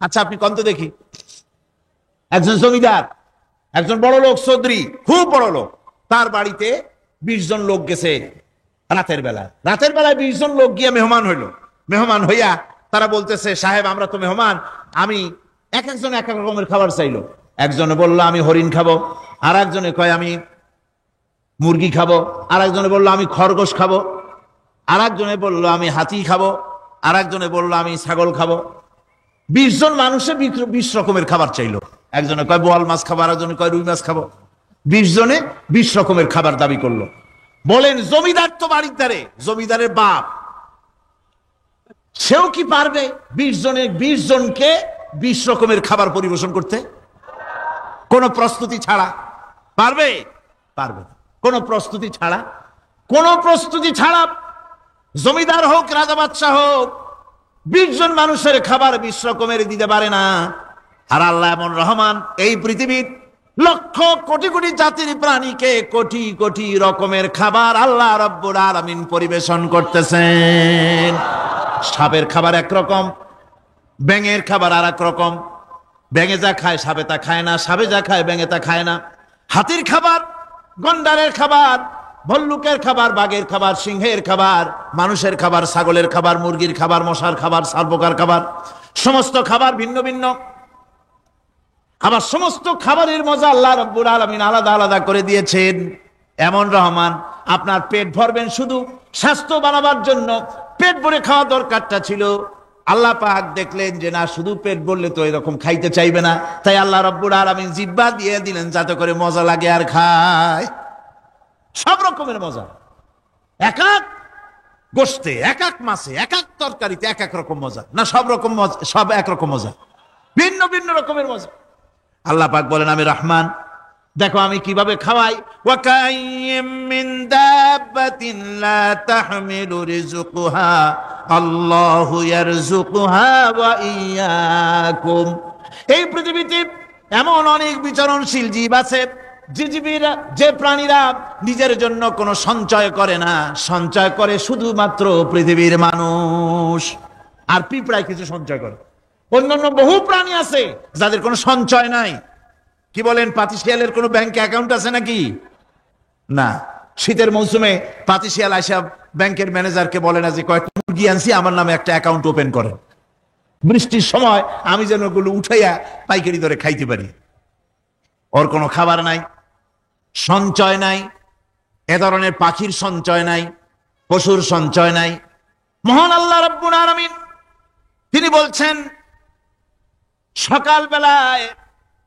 আচ্ছা আপনি কত দেখি, একজন জমিদার, একজন বড় লোক, চৌধুরী, খুব বড় লোক, তার বাড়িতে 20 জন লোক গেছে রাতের বেলায়। 20 জন লোক গিয়ে মেহমান হইল। মেহমান হইয়া তারা বলতেছে, সাহেব আমরা তো মেহমান, আমি এক একজন এক এক রকমের খাবার চাইলো। একজনে বললো আমি হরিণ খাবো, আর একজনে কয় আমি মুরগি খাবো, আর একজনে বললো আমি খরগোশ খাবো, আর একজনে বললো আমি হাতি খাবো, আর একজনে বললো আমি ছাগল খাবো। 20 জন মানুষে 20 রকমের খাবার চাইলো। একজনে কয় বোয়াল মাছ খাবো, আর একজনে কয় রুই মাছ খাবো। 20 জনে 20 রকমের খাবার দাবি করলো। বলেন জমিদার তো বাড়ির জমিদারের বাপ, সেও কি পারবে 20 জনকে 20 রকমের খাবার পরিবেশন করতে? কোন প্রস্তুতি ছাড়া পারবে? পারবে না। কোন প্রস্তুতি ছাড়া জমিদার হোক, রাজা বাদশাহ হোক, 20 জন মানুষের খাবার 20 রকমের দিতে পারে না। আর আল্লাহ এমন রহমান, এই পৃথিবীর লক্ষ কোটি কোটি জাতির প্রাণীকে কোটি কোটি রকমের খাবার আল্লাহ রাব্বুল আলামিন পরিবেশন করতেছেন। সাপের খাবার একরকম, ব্যাঙের খাবার আর এক রকম। ব্যাঙে যা খায় সাপে তা খায় না, সাপে যা খায় ব্যাঙে তা খায় না। হাতির খাবার, গন্ডারের খাবার, ভল্লুকের খাবার, বাঘের খাবার, সিংহের খাবার, মানুষের খাবার, ছাগলের খাবার, মুরগির খাবার, মশার খাবার, সারপোকার খাবার, সমস্ত খাবার ভিন্ন ভিন্ন। আবার সমস্ত খাবারের মজা আল্লাহ রাব্বুল আলামিন আলাদা আলাদা করে দিয়েছেন। এমন রহমান, আপনার পেট ভরবেন শুধু স্বাস্থ্য বানাবার জন্য, পেট ভরে খাওয়া দরকারটা ছিল। আল্লাহ পাক দেখলেন যে না, শুধু পেট ভরলে তো এরকম খাইতে চাইবে না, তাই আল্লাহ রাব্বুল আলামিন জিহ্বা দিয়ে দিলেন যাতে করে মজা লাগে আর খায়। সব রকমের মজা, এক এক গোশতে, এক এক মাছে, এক এক তরকারিতে এক এক রকম মজা না, সব রকম মজা, সব একরকম মজা, ভিন্ন ভিন্ন রকমের মজা। আল্লাহ পাক বলেন আমি রহমান, দেখো আমি কিভাবে খাওয়াই। ওয়া কাইয়্যিম মিন দাব্বাতিন লা তাহমিলু রিজকুহা আল্লাহু ইয়ারযুকুহা ওয়া ইয়্যাকুম। এই পৃথিবীতে এমন অনেক বিচরণশীল জীব আছে, যে প্রাণীরা নিজের জন্য কোনো সঞ্চয় করে না, সঞ্চয় করে শুধুমাত্র পৃথিবীর মানুষ। আর পিঁপড়ায় কিছু সঞ্চয় করে। অন্যান্য বহু প্রাণী আছে যাদের কোনো সঞ্চয় নাই। কি বলেন, পাতিশিয়ালের কোনো ব্যাংকে অ্যাকাউন্ট আছে নাকি? না। শীতের মৌসুমে পাতিশিয়াল আইসা ব্যাংকের ম্যানেজারকে বলে না যে কয়েকটা মুরগি আনছি, আমার নামে একটা অ্যাকাউন্ট ওপেন করেন, বৃষ্টির সময় আমি যেন ওগুলো উঠাইয়া পাইকারি দরে খাইতে পারি। ওর কোনো খাবার নাই, সঞ্চয় নাই। এ ধরনের পাখির সঞ্চয় নাই, পশুর সঞ্চয় নাই। মহান আল্লাহ রাব্বুল আলামিন তিনি বলছেন, সকাল বেলায়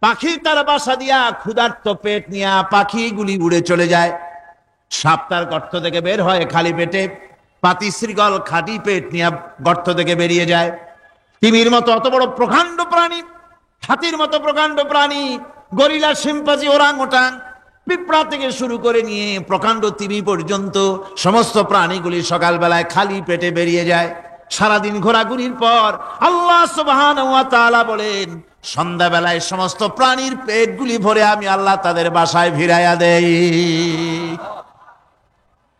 পাখি তার বাসা দিয়া ক্ষুধার্ত পেট নিয়ে পাখিগুলি উড়ে চলে যায়। সাপ তার গর্ত থেকে বের হয় খালি পেটে, পাতি শৃগাল খাঁটি পেট নিয়ে গর্ত থেকে বেরিয়ে যায়। তিমির মতো অত বড় প্রকাণ্ড প্রাণী, হাতির মতো প্রকাণ্ড প্রাণী, গরিলা, শিম্পাঞ্জি, ওরাংওটাং, পিঁপড়া থেকে শুরু করে নিয়ে প্রকাণ্ড তিমি পর্যন্ত সমস্ত প্রাণীগুলি সকালবেলায় খালি পেটে বেরিয়ে যায়। সারাদিন ঘোরাঘুরির পর আল্লাহ সুবহানাহু ওয়া তাআলা বলেন, সন্ধ্যাবেলায় সমস্ত প্রাণীর পেটগুলি ভরে আমি আল্লাহ তাদের বাসায় ফিরাইয়া দেই।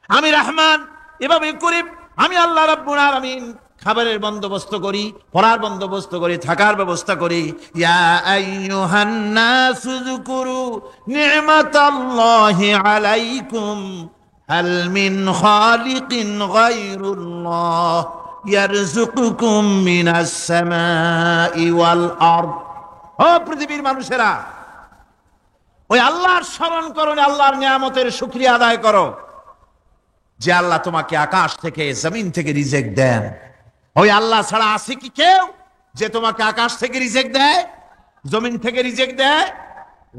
আমি রহমান, এভাবে করি আমি আল্লাহ রাব্বুল আলামিন খাবারের বন্দোবস্ত করি, পড়ার বন্দোবস্ত করি, থাকার ব্যবস্থা করি। ইয়া আইয়ুহান নাসু যুকুরু নি'মাতাল্লাহি আলাইকুম হাল মিন খালিকিন গায়রুল্লাহ ইয়ারযুকুকুম মিনাস সামাই ওয়াল আরদ। ও পৃথিবীর মানুষেরা, ওই আল্লাহর স্মরণ করো, আল্লাহর নিয়ামতের শুকরিয়া আদায় করো যে আল্লাহ তোমাকে আকাশ থেকে, জমিন থেকে রিজিক দেন। ওই আল্লাহ ছাড়া আছে কি কেউ যে তোমাকে আকাশ থেকে রিজিক দেয়, জমিন থেকে রিজিক দেয়?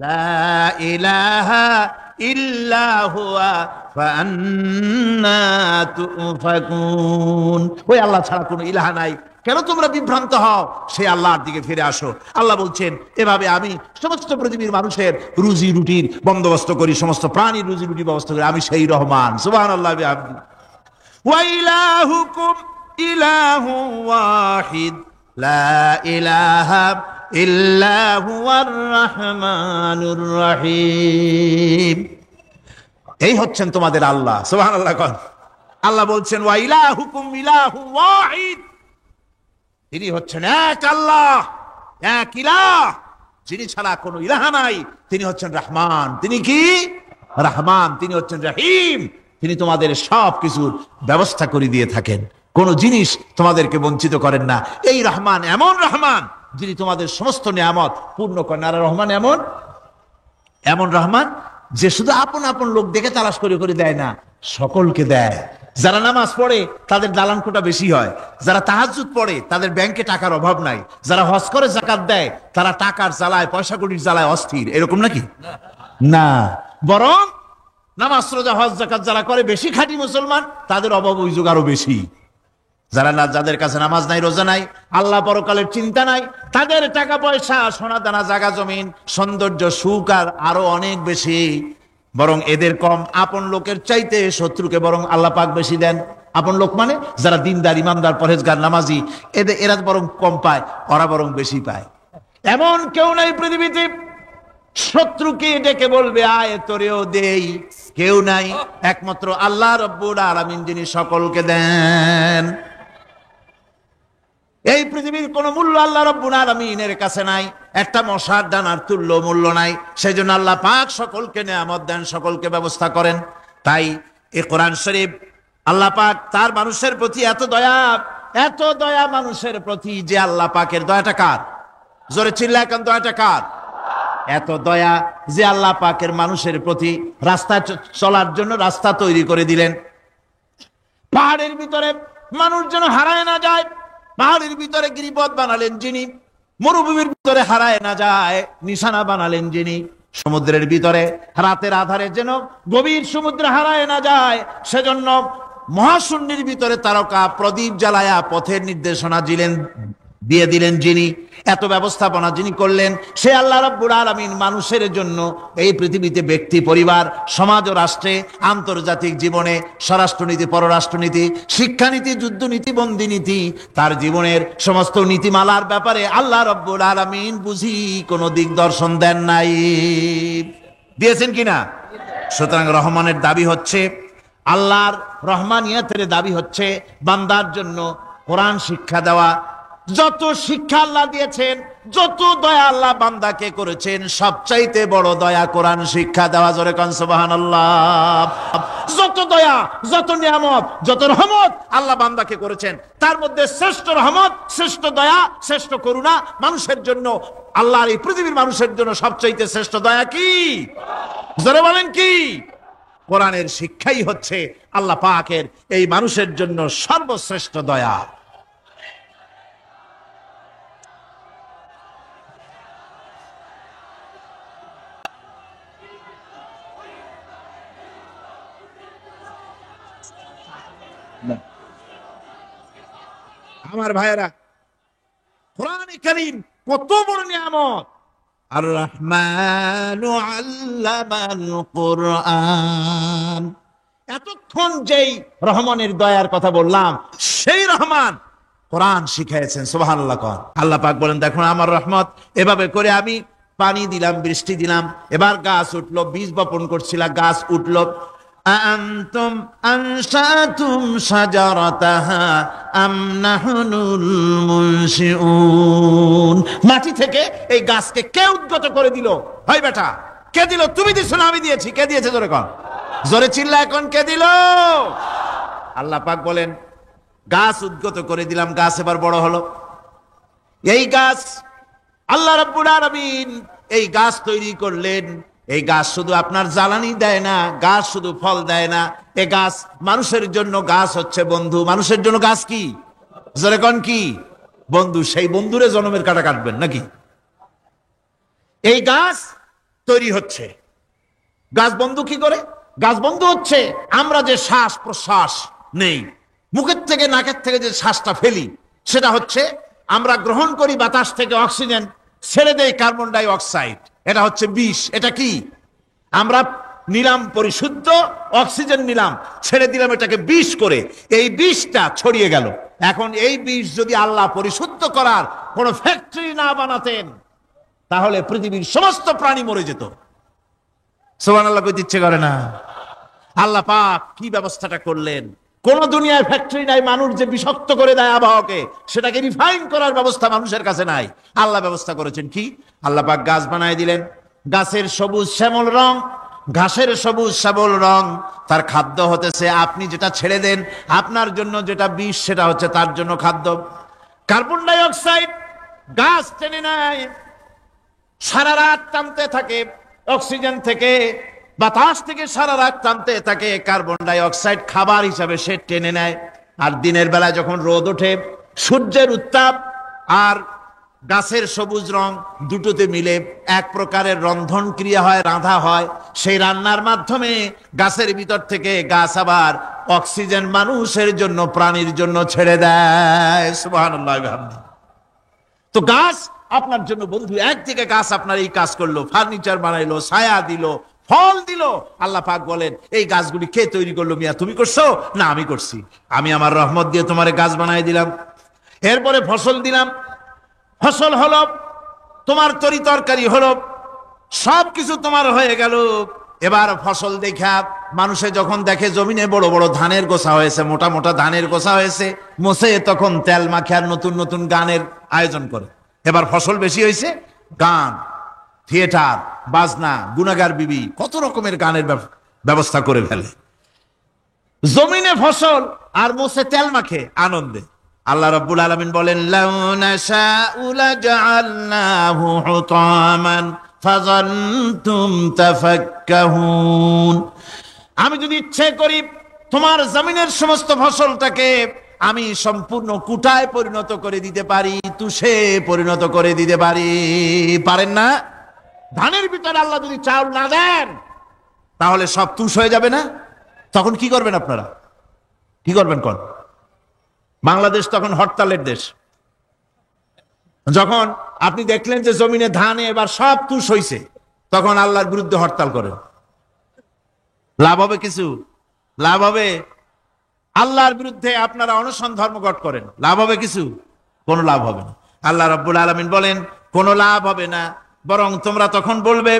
লা ইলাহা ইল্লা হুয়া ফাআন্না তুফাকুন। ওই আল্লাহ ছাড়া কোনো ইলাহা নাই, কেন তোমরা বিভ্রান্ত হও? সেই আল্লাহর দিকে ফিরে আসো। আল্লাহ বলছেন, এভাবে আমি সমস্ত পৃথিবীর মানুষের রুজি রুটির বন্দোবস্ত করি, সমস্ত প্রাণীর রুজি রুটির ব্যবস্থা করি। আমি সেই রহমান। সুবহানাল্লাহ বিহামদি। ওয়া ইলাহুকুম ইলাহু ওয়াহিদ লা ইলাহা ইল্লা হুয়ার রাহমানুর রহিম। এই হচ্ছেন তোমাদের আল্লাহ। সুবহানাল্লাহ। আল্লাহ বলছেন, ওয়া ইলাহুকুম ইলাহু ওয়াহিদ, তিনি হচ্ছেন এক আল্লাহ। এক ইলাহ, যিনি ছাড়া কোনো ইলাহা নাই, তিনি হচ্ছেন রহমান। তিনি কি? রহমান। তিনি হচ্ছেন রহিম। তিনি তোমাদের সব কিছুর ব্যবস্থা করে দিয়ে থাকেন, কোনো জিনিস তোমাদেরকে বঞ্চিত করেন না। এই রহমান এমন রহমান যিনি তোমাদের সমস্ত নিয়ামত পূর্ণ করেন। আর রহমান এমন রহমান যে শুধু আপন আপন লোক দেখে তালাশ করে করে দেয় না, সকলকে দেয়। যারা নামাজ পড়ে তাদের দালান কোটা বেশি হয়, যারা তাহাজ্জুদ পড়ে তাদের ব্যাংকে টাকার অভাব নাই, যারা হজ করে যাকাত দেয় তারা টাকার জ্বালায়, পয়সা কড়ির জ্বালায় অস্থির। এরকম নাকি? না, বরং নামাজ রোজা হজ যাকাত যারা করে বেশি খাঁটি মুসলমান, তাদের অভাব অভিযোগ আরো বেশি। যাদের কাছে নামাজ নাই, রোজা নাই, আল্লাহ পরকালের চিন্তা নাই, তাদের টাকা পয়সা, সোনা দানা, জায়গা জমিন, সৌন্দর্য, সুখ আর আরো অনেক বেশি। বরং এদের কম। আপন লোকের চাইতে শত্রুকে বরং আল্লাহ পাক বেশি দেন। আপন লোক মানে যারা দিনদার, ইমানদার, পরহেজগার, নামাজি, এরা বরং কম পায়, ওরা বরং বেশি পায়। এমন কেউ নাই পৃথিবীতে শত্রুকে ডেকে বলবে আয় তোরেও দেই, কেউ নাই। একমাত্র আল্লাহ রব্বুল আলামিন যিনি সকলকে দেন। এই পৃথিবীর কোন মূল্য আল্লাহ রব্বুল আলামিনের কাছে নাই, একটা মশার দানার তুল্য মূল্য নাই। সেজন্য আল্লাহ পাক সকলকে নেয়ামত দেন, সকলকে ব্যবস্থা করেন। তাই এই কোরআন শরীফ আল্লাহ পাক তার মানুষের প্রতি এত দয়া মানুষের প্রতি, যে আল্লাহ পাকের দয়াটা কার? জোরে চিল্লায় এখন, দয়াটা কার? এত দয়া যে আল্লাহ পাকের মানুষের প্রতি রাস্তা চলার জন্য রাস্তা তৈরি করে দিলেন। পাহাড়ের ভিতরে মানুষ যেন হারায় না যায়, পাহাড়ের ভিতরে গিরিপথ বানালেন যিনি, মরুভূমির ভিতরে হারায় না যায় নিশানা বানালেন যিনি, সমুদ্রের ভিতরে রাতের আধারে যেন গভীর সমুদ্রে হারায় না যায়, সেজন্য মহাশূন্যের ভিতরে তারকা প্রদীপ জ্বালায়া পথের নির্দেশনা দিয়ে দিলেন যিনি, এত ব্যবস্থাপনা যিনি করলেন, সে আল্লাহ রাব্বুল আলামিন মানুষের জন্য এই পৃথিবীতে ব্যক্তি, পরিবার, সমাজ ও রাষ্ট্রে, আন্তর্জাতিক জীবনে, স্বরাষ্ট্রনীতি, পররাষ্ট্রনীতি, শিক্ষানীতি, যুদ্ধনীতি, বন্দিনীতি, তার জীবনের সমস্ত নীতিমালার ব্যাপারে আল্লাহ রাব্বুল আলামিন বুঝি কোনো দিকদর্শন দেন নাই। দিয়েছেন কিনা? সুতরাং রহমানের দাবি হচ্ছে, আল্লাহর রহমানিয়তের দাবি হচ্ছে বান্দার জন্য কোরআন শিক্ষা দেওয়া। যত শিক্ষা আল্লাহ দিয়েছেন, যত দয়া আল্লাহ বান্দাকে করেছেন, সবচাইতে বড় দয়া কোরআন শিক্ষা দেওয়া। জোরে কোন সুবহানাল্লাহ। যত দয়া, যত নিয়ামত, যত রহমত আল্লাহ বান্দাকে করেছেন, তার মধ্যে শ্রেষ্ঠ রহমত, শ্রেষ্ঠ দয়া, শ্রেষ্ঠ করুণা মানুষের জন্য, আল্লাহর এই পৃথিবীর মানুষের জন্য সবচাইতে শ্রেষ্ঠ দয়া কি? জোরে বলেন কি? কোরআনের শিক্ষাই হচ্ছে আল্লাহ পাকের এই মানুষের জন্য সর্বশ্রেষ্ঠ দয়া। আমার ভাইয়েরা, কোরআনে কারীম কত বড় নিয়ামত। আর রহমানু আল্লামাল কোরআন। এতক্ষণ যেই রহমানের দয়ার কথা বললাম, সেই রহমান কোরআন শিখাইছেন। সুবহানাল্লাহ। আল্লাহ পাক বলেন, দেখুন আমার রহমত এভাবে করে আমি পানি দিলাম, বৃষ্টি দিলাম, এবার গাছ উঠলো, বীজ বপন করছিলাম, গাছ উঠলো। আনতুম আনশাতুম শাজারাতাহা আম নাহনুল মুনশিউন। মাটি থেকে এই গাছকে কে উদ্গত করে দিল? হয় বেটা, কে দিল? তুমি দিছো না আমি দিয়েছি? কে দিয়েছে? জোরে কর, জোরে চিল্লা এখন, কে দিল? আল্লাহ পাক বলেন, গাছ উদ্গত করে দিলাম, গাছ এবার বড় হলো। এই গাছ আল্লাহ রাব্বুল আলামিন এই গাছ তৈরি করলেন। এই গাছ শুধু আপনার জ্বালানি দেয় না, গাছ শুধু ফল দেয় না, এই গাছ মানুষের জন্য, গাছ হচ্ছে বন্ধু। মানুষের জন্য গাছ কি? জোরে কোন কি? বন্ধু। সেই বন্ধুরে জন্মের কাটা কাটবেন নাকি? এই গাছ তৈরি হচ্ছে। গাছ বন্ধু কি করে? গাছ বন্ধু হচ্ছে আমরা যে শ্বাস প্রশ্বাস নেই, মুখের থেকে নাকের থেকে যে শ্বাসটা ফেলি, সেটা হচ্ছে আমরা গ্রহণ করি বাতাস থেকে অক্সিজেন, ছেড়ে দেয় কার্বন ডাই অক্সাইড। এটা হচ্ছে বিষ। এটা কি? আমরা নিলাম পরিশুদ্ধ অক্সিজেন, নিলাম, ছেড়ে দিলাম এটাকে বিষ করে, এই বিষটা ছড়িয়ে গেল। এখন এই বিষ যদি আল্লাহ পরিশুদ্ধ করার কোন ফ্যাক্টরি না বানাতেন, তাহলে পৃথিবীর সমস্ত প্রাণী মরে যেত। সুবহানাল্লাহ কইতে ইচ্ছে করে না? আল্লাহ পাক কি ব্যবস্থাটা করলেন! কোন দুনিয়ায় ফ্যাক্টরি নাই মানুষ যে বিষাক্ত করে দেয় আবহাওয়াকে, সেটাকে রিফাইন করার ব্যবস্থা মানুষের কাছে নাই। আল্লাহ ব্যবস্থা করেছেন কি? আল্লাহ পাক গাছ বানায় দিলেন, গাছের সবুজ শ্যামল রং, ঘাসের সবুজ শ্যামল রং, তার খাদ্য হতেছে আপনি যেটা ছেড়ে দেন, আপনার জন্য যেটা বিষ সেটা হচ্ছে তার জন্য খাদ্য। কার্বন ডাই অক্সাইড গাছ টেনে নেয়, সারা রাত টানতে থাকে অক্সিজেন থেকে, বাতাস থেকে সারা রাত টানতে থাকে কার্বন ডাই অক্সাইড, খাবার হিসাবে সে টেনে নেয়। আর দিনের বেলা যখন রোদ ওঠে, সূর্যের উত্তাপ আর গাছের সবুজ রং দুটোতে মিলে এক প্রকারের রন্ধন ক্রিয়া হয়, রাঁধা হয়। সেই রান্নার মাধ্যমে গাছের ভিতর থেকে গাছ আবার অক্সিজেন মানুষের জন্য, প্রাণীর জন্য ছেড়ে দেয়। সুবহানাল্লাহ। তো গাছ আপনার জন্য বন্ধু, একদিকে গাছ আপনার এই কাজ করলো, ফার্নিচার বানাইলো, ছায়া দিল, ফল দিল। আল্লাহ পাক বলেন এই গাছগুলি কে তৈরি করলো? মিয়া তুমি করছো না আমি করছি, আমি আমার রহমত দিয়ে তোমারে গাছ বানাই দিলাম। এরপরে ফসল দিলাম, ফসল হলো, তোমার তরি তরকারি হলো, সবকিছু তোমার হয়ে গেল। এবার ফসল দেখা মানুষে যখন দেখে জমিনে বড় বড় ধানের গোছা হয়েছে, মোটা মোটা ধানের গোছা হয়েছে, মোছে তখন তেল মাখে আর নতুন নতুন গানের আয়োজন করে। এবার ফসল বেশি হয়েছে, গান, থিয়েটার, বাজনা, গুনাগার বিবি, কত রকমের গানের ব্যবস্থা করে ফেলে। জমিনে ফসল আর মোছে তেল মাখে আনন্দে। আল্লাহ রাব্বুল আলামিন বলেন লাউ নাশাউ লাজআলনাহু হুতামান ফাযানতুম তাফাক্কাহুন। আমি যদি ইচ্ছে করি তোমার জমিনের সমস্ত ফসলটাকে আমি সম্পূর্ণ কুটায় পরিণত করে দিতে পারি, তুষে পরিণত করে দিতে পারি। পারেন না? ধানের ভিতরে আল্লাহ যদি চাউল না দেন তাহলে সব তুষ হয়ে যাবে না? তখন কি করবেন আপনারা? কি করবেন কোন? বাংলাদেশ তখন হরতালের দেশ। যখন আপনি দেখলেন যে জমিনে ধানে এবার সব তুষ হইছে, তখন আল্লাহর বিরুদ্ধে হরতাল করেন। লাভ হবে কিছু? লাভ হবে? আল্লাহর বিরুদ্ধে আপনারা অনশন ধর্মঘট করেন, লাভ হবে কিছু? কোনো লাভ হবে না। আল্লাহ রাব্বুল আলামিন বলেন কোনো লাভ হবে না, বরং তোমরা তখন বলবে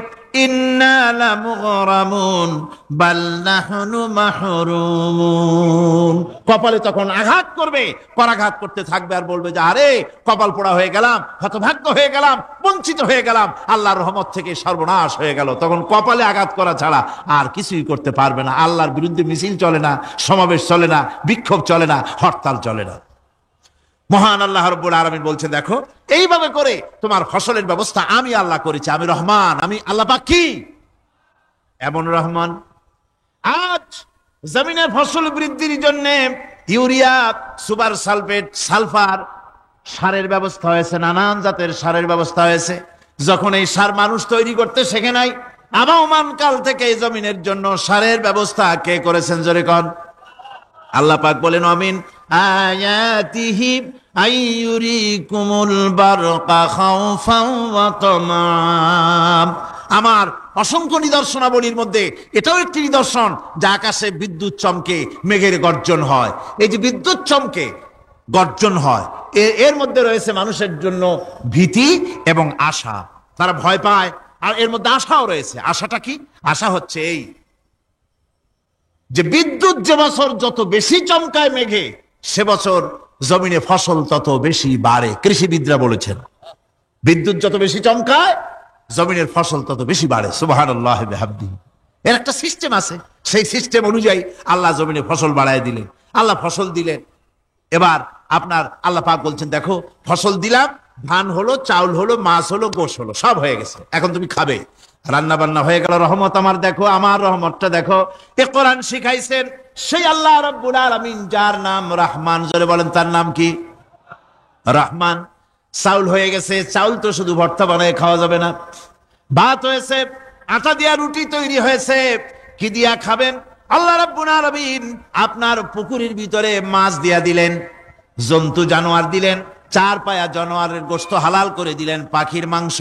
ইন্না লামুগরামুন বাল নাহনু মাহরুমুন। কপালে তখন আঘাত করবে, পরাঘাত করতে থাকবে আর বলবে যে আরে কপাল পোড়া হয়ে গেলাম, হতভাগ্য হয়ে গেলাম, বঞ্চিত হয়ে গেলাম, আল্লাহর রহমত থেকে সর্বনাশ হয়ে গেল। তখন কপালে আঘাত করা ছাড়া আর কিছুই করতে পারবে না। আল্লাহর বিরুদ্ধে মিছিল চলে না, সমাবেশ চলে না, বিক্ষোভ চলে না, হরতাল চলে না। মহান আল্লাহ রাব্বুল আলামিন বলছেন দেখো এইভাবে করে তোমার ফসলের ব্যবস্থা আমি আল্লাহ করেছি। আমি রহমান, আমি আল্লাহ পাক কি এমন রহমান। আজ জমিনে ফসল বৃদ্ধির জন্য ইউরিয়া, সুপার সালফেট, সালফার সারের ব্যবস্থা হয়েছে, নানান জাতের সারের ব্যবস্থা হয়েছে। যখন এই সার মানুষ তৈরি করতে শেখে নাই, আবহমান কাল থেকে এই জমিনের জন্য সারের ব্যবস্থা কে করেছেন? জোরে কোন? আল্লাহ পাক বলেন আমিন আয়াতিহি আইয়ুরিকুমুল বারকা খাউফান ওয়া তামাম। আমার অসংখ্য নিদর্শনাবলীর মধ্যে এটাও একটি নিদর্শন যে আকাশে বিদ্যুৎ চমকে মেঘের গর্জন হয়। এই যে বিদ্যুৎ চমকে গর্জন হয়, এর মধ্যে রয়েছে মানুষের জন্য ভীতি এবং আশা। তারা ভয় পায় আর এর মধ্যে আশাও রয়েছে। আশাটা কি? আশা হচ্ছে এই যে বিদ্যুৎ যে বছর যত বেশি চমকায় মেঘে, সে বছর জমিনে ফসল তত বেশি বাড়ে। কৃষিবিদরা বলেছেন বিদ্যুৎ যত বেশি চমকায় জমিনের ফসল তত বেশি বাড়ে। সুবহানাল্লাহি বিহামদিহি। এর একটা সিস্টেম আছে, সেই সিস্টেম অনুযায়ী আল্লাহ জমিনে ফসল বাড়ায় দিলেন। আল্লাহ ফসল দিলেন। এবার আপনার আল্লাহ পাক বলছেন দেখো ফসল দিলাম, ধান হলো, চাউল হলো, মাছ হলো, গোশ হলো, সব হয়ে গেছে, এখন তুমি খাবে। রান্না বান্না হয়ে গেল, রহমত আমার দেখো, আমার রহমতটা দেখো। এ কোরআন শিখাইছেন সেই আল্লাহ রাব্বুল আলামিন যার নাম রহমান। জোরে বলেন তার নাম কি? রহমান। চাউল হয়ে গেছে, চাউল তো শুধু ভর্তা বানায় খাওয়া যাবে না, ভাত হয়েছে, আটা দিয়া রুটি তৈরি হয়েছে, কি দিয়া খাবেন? আল্লাহ রাব্বুল আলামিন আপনার পুকুরের ভিতরে মাছ দিয়া দিলেন, জন্তু জানোয়ার দিলেন, চার পায়া জানোয়ারের গোশত হালাল করে দিলেন, পাখির মাংস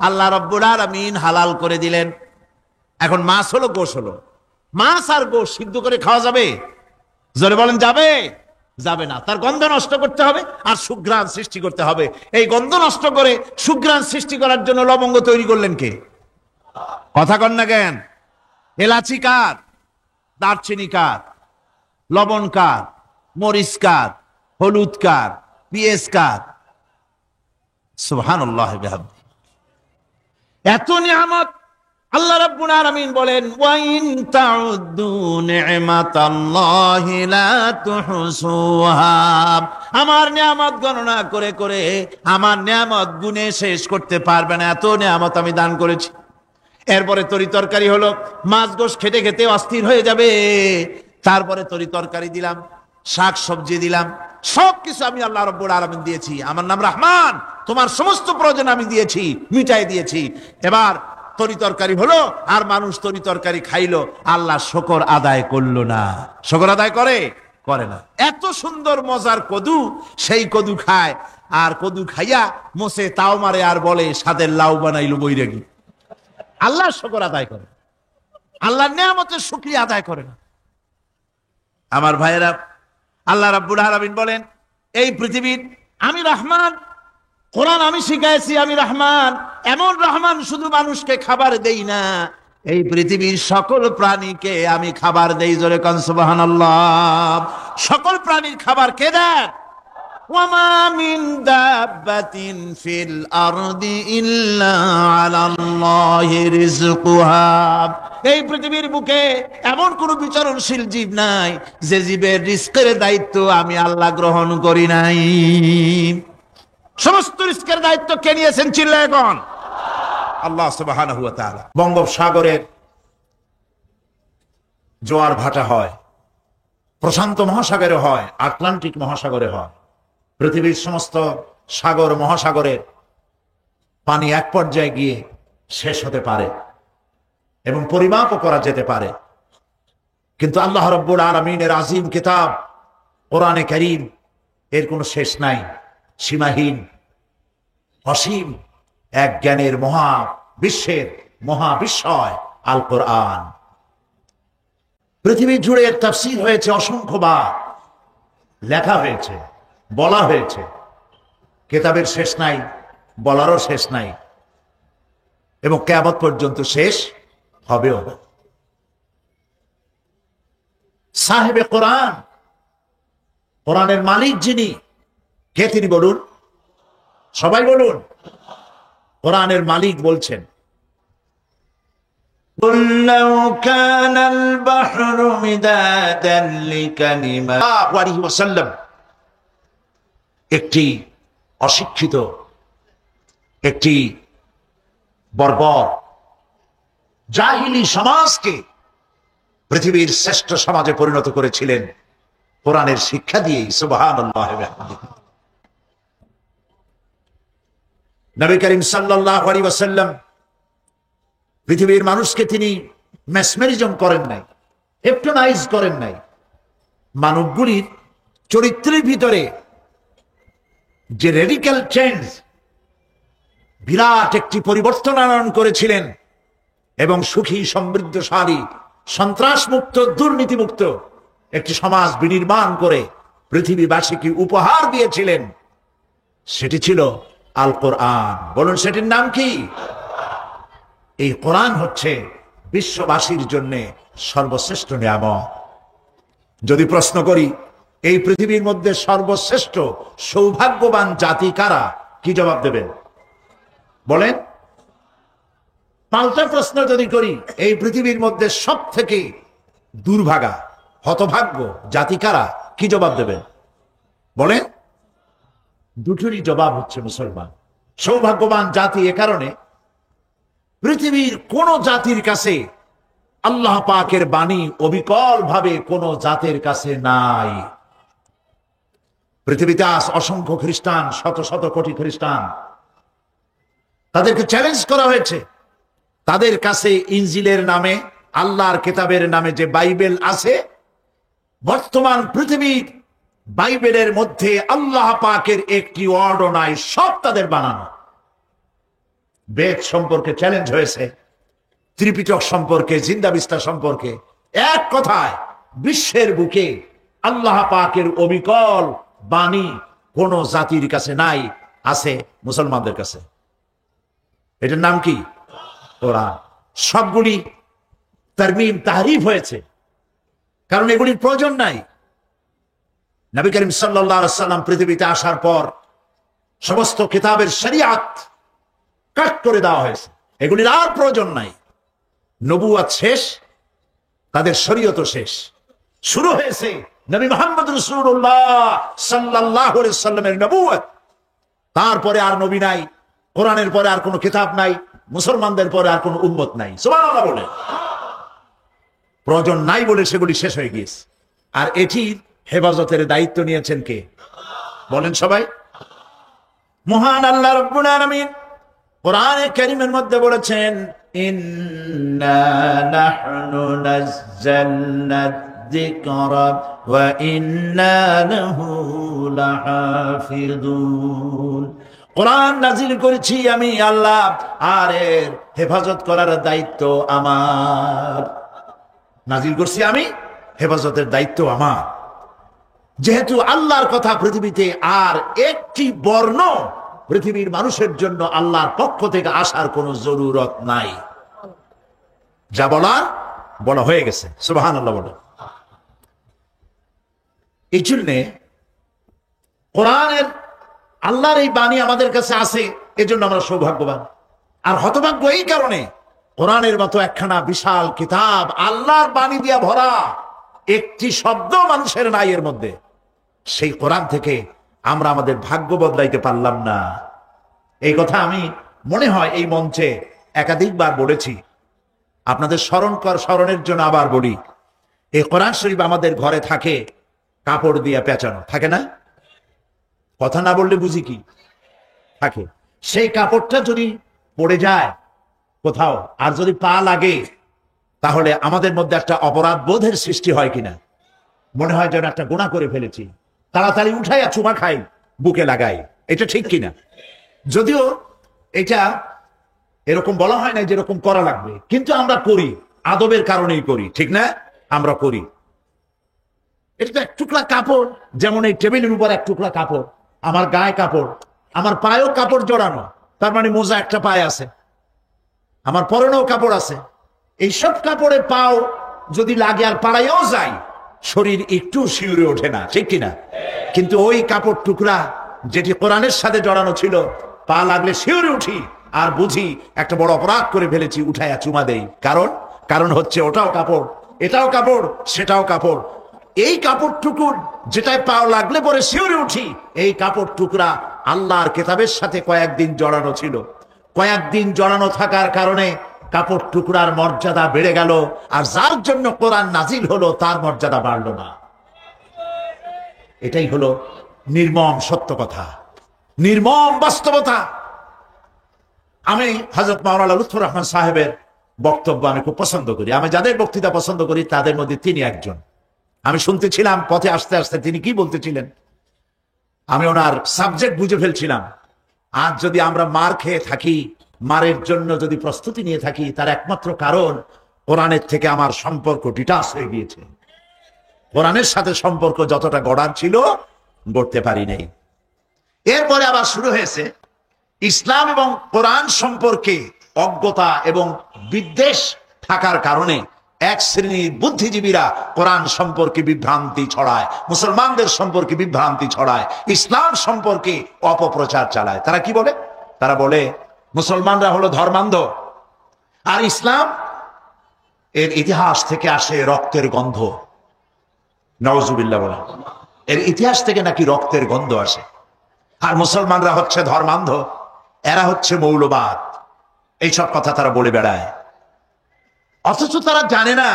আল্লাহ রাব্বুল আলামিন হালাল করে দিলেন। এখন মাছ হলো, গোশ হলো। মাছ আর গোশ সিদ্ধ করে খাওয়া যাবে? জোরে বলেন যাবে? যাবে না। তার গন্ধ নষ্ট করতে হবে আর সুঘ্রাণ সৃষ্টি করতে হবে। এই গন্ধ নষ্ট করে সুঘ্রাণ সৃষ্টি করার জন্য লবঙ্গ তৈরি করলেন কে? কথা কন না কেন? এলাচি কার? দারচিনি কার? লবণ কার, মরিচ কার, হলুদ কার, পিঁয়াজ কার? সুবহানাল্লাহ বিহামদিহি। এত নিয়ামত আল্লাহ রাব্বুল আলামিন বলেন, ওয়া ইন তাউদ্দু নি'মাতাল্লাহি লা তুহসুহা। আমার নিয়ামত গণনা করে করে আমার নিয়ামত গুণে শেষ করতে পারবে না, এত নিয়ামত আমি দান করেছি। এরপরে তরি তরকারি হলো, মাছ গোশ খেতে খেতে অস্থির হয়ে যাবে, তারপরে তরি তরকারি দিলাম, শাক সবজি দিলাম, সবকিছু আমি আল্লাহ রাব্বুল আলামিন দিয়েছি। আমার নাম রহমান, তোমার সমস্ত প্রয়োজন আমি দিয়েছি, মিটাই দিয়েছি। এবার তরি তরকারি হলো, আর মানুষ তরি তরকারি খাইলো, আল্লাহ শুকর আদায় করলো না। শুকর আদায় করে? করে না। এত সুন্দর মজার কদু, সেই কদু খায়, আর কদু খাইয়া মোসে তাও মারে, আর বলে স্বাদের লাউ বানাইলো বৈরাগী। আল্লাহ শুকর আদায় করে, আল্লাহর নিয়ামতের শুকরিয়া আদায় করে না। আমার ভাইয়েরা, আল্লাহ রাব্বুল আলামিন বলেন, এই পৃথিবীর আমি রহমান, কোরআন আমি শিখাইছি আমি রহমান। এমন রহমান শুধু মানুষকে খাবার দেই না, এই পৃথিবীর সকল প্রাণীকে আমি খাবার দেই। জোরে কান সুবহানাল্লাহ। সকল প্রাণীর খাবার কে দেন? ওয়ামা মিন দাব্বাতিন ফিল আরদি ইল্লা আলাল্লাহি রিজকুহা। এই পৃথিবীর বুকে এমন কোন বিচরণশীল জীব নাই যে জীবের রিজকের দায়িত্ব আমি আল্লাহ গ্রহণ করি নাই। সমস্ত রিজকের দায়িত্ব কে নিয়েছেন? চিল্লায় এখন আল্লাহ সুবহানাহু ওয়া তাআলা। বঙ্গোপসাগরের জোয়ার ভাটা হয়, প্রশান্ত মহাসাগরে হয়, আটলান্টিক মহাসাগরে হয়। পৃথিবীর সমস্ত সাগর মহাসাগরের পানি এক পর্যায়ে গিয়ে শেষ হতে পারে এবং পরিমাপও করা যেতে পারে, কিন্তু আল্লাহ রাব্বুল আলামিনের আজিম কিতাব কোরআনে কারীম এর কোনো শেষ নাই, সীমাহীন, অসীম এক জ্ঞানের মহা বিশ্বের মহাবিস্ময় আল কোরআন। পৃথিবী জুড়ে এর তাফসীর হয়েছে অসংখ্যবার, লেখা হয়েছে, বলা হয়েছে। কিতাবের শেষ নাই, বলারও শেষ নাই, এবং কিয়ামত পর্যন্ত শেষ হবেও না। সাহেবে কোরআন, কোরআনের মালিক যিনি, কে তিনি বলুন? সবাই বলুন। কোরআনের মালিক বলছেন, قُلْ لَوْ كَانَ الْبَحْرُ مِدَادًا لِكَلِمَاتِ আলাইহি ওয়াসাল্লাম একটি অশিক্ষিত, একটি বর্বর জাহিলি সমাজকে পৃথিবীর শ্রেষ্ঠ সমাজে পরিণত করেছিলেন কোরআনের শিক্ষা দিয়ে। সুবহানাল্লাহ। নবী করিম সাল্লাল্লাহু আলাইহি ওয়াসাল্লাম পৃথিবীর মানুষকে তিনি মেসমেরিজম করেন নাই, হিপনোটাইজ করেন নাই। মানবগুলির চরিত্রের ভিতরে যে রেডিক্যাল চেঞ্জ, বিরাট একটি পরিবর্তন আনয়ন করেছিলেন এবং সুখী, সমৃদ্ধশালী, সন্ত্রাসমুক্ত, দুর্নীতিমুক্ত একটি সমাজ বিনির্মাণ করে পৃথিবীবাসীকে উপহার দিয়েছিলেন, সেটি ছিল আল কোরআন। বলুন, সেটির নাম কি? এই কোরআন হচ্ছে বিশ্ববাসীর জন্য সর্বশ্রেষ্ঠ নিয়ামত। যদি প্রশ্ন করি এই পৃথিবীর মধ্যে সর্বশ্রেষ্ঠ সৌভাগ্যবান জাতি কারা, কি জবাব দেবেন? বলেন। পাল্টা প্রশ্ন যদি করি এই পৃথিবীর মধ্যে সব থেকে দুর্ভাগা, হতভাগ্য জাতি কারা, কি জবাব দেবেন? বলেন। দুটোরই জবাব হচ্ছে মুসলমান। সৌভাগ্যবান জাতি এ কারণে, পৃথিবীর কোন জাতির কাছে আল্লাহ পাকের বাণী অবিকল ভাবে কোন জাতির কাছে নাই। পৃথিবীতে আজ অসংখ্য খ্রিস্টান, শত শত কোটি খ্রিস্টান, তাদেরকে চ্যালেঞ্জ করা হয়েছে। তাদের কাছে ইনজিলের নামে, আল্লাহর কিতাবের নামে যে বাইবেল আছে, বর্তমান পৃথিবীর বাইবেলের মধ্যে আল্লাহ পাকের একটি ওয়ার্ডও নাই, সব তাদের বানানো। বেদ সম্পর্কে চ্যালেঞ্জ হয়েছে, ত্রিপিটক সম্পর্কে, জিন্দাবিস্তা সম্পর্কে। এক কথায় বিশ্বের বুকে আল্লাহ পাকের অবিকল বাণী কোন জাতির কাছে নাই, আছে মুসলমানদের কাছে। এটার নাম কি? কোরআন। সবগুলি তারমিম, তাহরিফ হয়েছে, কারণ এগুলির প্রয়োজন নাই। নবী করিম সাল্লাল্লাহু আলাইহি সাল্লাম পৃথিবীতে আসার পর সমস্ত কিতাবের শরিয়াত কাট করে দেওয়া হয়েছে, এগুলির আর প্রয়োজন নাই। নবুয়ত শেষ, তাদের শরীয়ত শেষ। শুরু হয়েছে নবী মুহাম্মদ রাসূলুল্লাহ সাল্লাল্লাহু আলাইহি সাল্লামের নবুয়ত। তারপরে আর নবী নাই, কোরআনের পরে আর কোনো কিতাব নাই, মুসলমানদের পরে আর কোনো উম্মত নাই। সুবহানাল্লাহ বলে প্রয়োজন নাই বলে সেগুলি শেষ হয়ে গিয়েছে। আর এটির হেফাজতের দায়িত্ব নিয়েছেন কে? বলেন সবাই। মহান আল্লাহ রাব্বুল আলামিন কোরআনে কারীমের মধ্যে বলেছেন, ইন্না নাহনু নাযালনা যিকরা ওয়া ইন্না লাহু লাহাফিজুন। কোরআন নাজিল করেছি আমি আল্লাহ, আর এর হেফাজত করার দায়িত্ব আমার। নাজিল করছি আমি, হেফাজতের দায়িত্ব আমার। যেহেতু আল্লাহর কথা পৃথিবীতে আর একটি বর্ণ পৃথিবীর মানুষের জন্য আল্লাহর পক্ষ থেকে আসার কোনো জরুরত নাই। যা বলার বলা হয়ে গেছে। সুবহানাল্লাহ বলে। এই জন্যে কোরআনের আল্লাহর এই বাণী আমাদের কাছে আছে, এজন্য আমরা সৌভাগ্যবান। আর হতভাগ্য এই কারণে, কোরআনের মতো একখানা বিশাল কিতাব আল্লাহর বাণী দিয়া ভরা, একটি শব্দ মানুষের নাই এর মধ্যে। সেই কোরআন থেকে আমরা আমাদের ভাগ্য বদলাইতে পারলাম না। এই কথা আমি মনে হয় এই মঞ্চে একাধিকবার বলেছি, আপনাদের স্মরণের জন্য আবার বলি। এই কোরআন শরীফ আমাদের ঘরে থাকে কাপড় দিয়ে পেঁচানো, থাকে না? কথা না বললে বুঝি কি থাকে। সেই কাপড়টা যদি পড়ে যায় কোথাও, আর যদি পা লাগে, তাহলে আমাদের মধ্যে একটা অপরাধ বোধের সৃষ্টি হয় কিনা? মনে হয় যেন একটা গুনাহ করে ফেলেছি, তাড়াতাড়ি উঠাইয়া চুমা খাই, বুকে লাগাই। এটা ঠিক কিনা? যদিও এটা এরকম বলা হয় না যেরকম করা লাগবে, কিন্তু আমরা করি, আদবের কারণেই করি, ঠিক না? আমরা করি। এটা তো এক টুকরা কাপড়, যেমন এই টেবিলের উপর এক টুকরা কাপড়, আমার গায়ে কাপড়, আমার পায়েও কাপড় জড়ানো, তার মানে মোজা একটা পায়ে আছে, আমার পরনেও কাপড় আছে। এইসব কাপড়ে পাও যদি লাগে আর পাড়াইও যায়, শরীর একটু শিউরে ওঠে না, ঠিক কিনা? কিন্তু ওই কাপড় টুকরা যেটি কোরআনের সাথে জড়ানো ছিল, পা লাগলে শিউরে উঠি আর বুঝি একটা বড় অপরাধ করে ফেলেছি, উঠাইয়া চুমা দেই। কারণ হচ্ছে ওটাও কাপড়, এটাও কাপড়, সেটাও কাপড়। এই কাপড় টুকুর যেটাই পাও লাগলে পরে শিউরে উঠি, এই কাপড় টুকরা আল্লাহর কিতাবের সাথে কয়েকদিন জড়ানো ছিল। কয়েকদিন জড়ানো থাকার কারণে কাপড় টুকরার মর্যাদা বেড়ে গেল, আর যার জন্য কোরআন নাজিল হলো তার মর্যাদা বাড়লো না। এটাই হলো নির্মম সত্য কথা, নির্মম বাস্তবতা। আমি হযরত মাওলানা লুৎফর রহমান সাহেবের বক্তব্য আমি খুব পছন্দ করি। আমি যাদের বক্তৃতা পছন্দ করি তাদের মধ্যে তিনি একজন। আমি শুনতেছিলাম পথে আসতে আসতে তিনি কি বলতেছিলেন, আমি ওনার সাবজেক্ট বুঝে ফেলছিলাম। আজ যদি আমরা মার খেয়ে থাকি, মারের জন্য যদি প্রস্তুতি নিয়ে থাকি, তার একমাত্র কারণ কোরআনের থেকে আমার সম্পর্ক ডিটাচ হয়ে গিয়েছে। কোরআনের সাথে সম্পর্ক যতটা গড়ার ছিল গড়তে পারি নাই। এরপরে আবার শুরু হয়েছে ইসলাম এবং কোরআন সম্পর্কে অজ্ঞতা এবং বিদ্বেষ থাকার কারণে এক শ্রেণীর বুদ্ধিজীবীরা কোরআন সম্পর্কে বিভ্রান্তি ছড়ায়, মুসলমানদের সম্পর্কে বিভ্রান্তি ছড়ায়, ইসলাম সম্পর্কে অপপ্রচার চালায়। তারা কি বলে? তারা বলে মুসলমানরা হলো ধর্মান্ধ, আর ইসলাম এর ইতিহাস থেকে আসে রক্তের গন্ধ। নওজুবিল্লাহ বলে, এর ইতিহাস থেকে নাকি রক্তের গন্ধ আসে। আর মুসলমানরা হচ্ছে ধর্মান্ধ, এরা হচ্ছে মৌলবাদ। এইসব কথা তারা বলে বেড়ায়, অথচ তারা জানে না